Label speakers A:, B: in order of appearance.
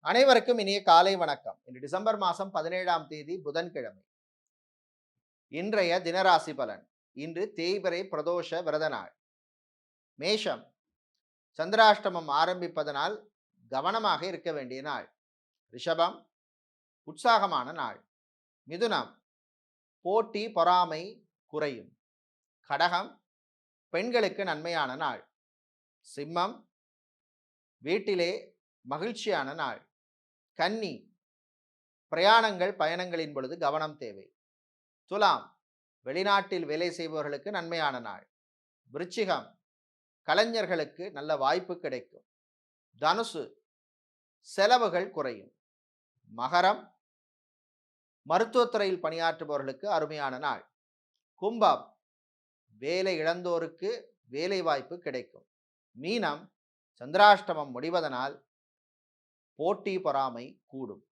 A: அனைவருக்கும் இனிய காலை வணக்கம். இன்று டிசம்பர் மாதம் 17ஆம் தேதி புதன்கிழமை. இன்றைய தினராசி பலன். இன்று தேய்பிறை பிரதோஷ விரத நாள். மேஷம், சந்திராஷ்டமம் ஆரம்பிப்பதனால் கவனமாக இருக்க வேண்டிய நாள். ரிஷபம், உற்சாகமான நாள். மிதுனம், போட்டி பொறாமை குறையும். கடகம், பெண்களுக்கு நன்மையான நாள். சிம்மம், வீட்டிலே மகிழ்ச்சியான நாள். கன்னி, பிரயாணங்கள் பயணங்களின் பொழுது கவனம் தேவை. துலாம், வெளிநாட்டில் வேலை செய்பவர்களுக்கு நன்மையான நாள். விருச்சிகம், கலைஞர்களுக்கு நல்ல வாய்ப்பு கிடைக்கும். தனுசு, செலவுகள் குறையும். மகரம், மருத்துவத்துறையில் பணியாற்றுபவர்களுக்கு அருமையான நாள். கும்பம், வேலை இழந்தோருக்கு வேலை வாய்ப்பு கிடைக்கும். மீனம், சந்திராஷ்டமம் முடிவதனால் போட்டி பொறாமை கூடும்.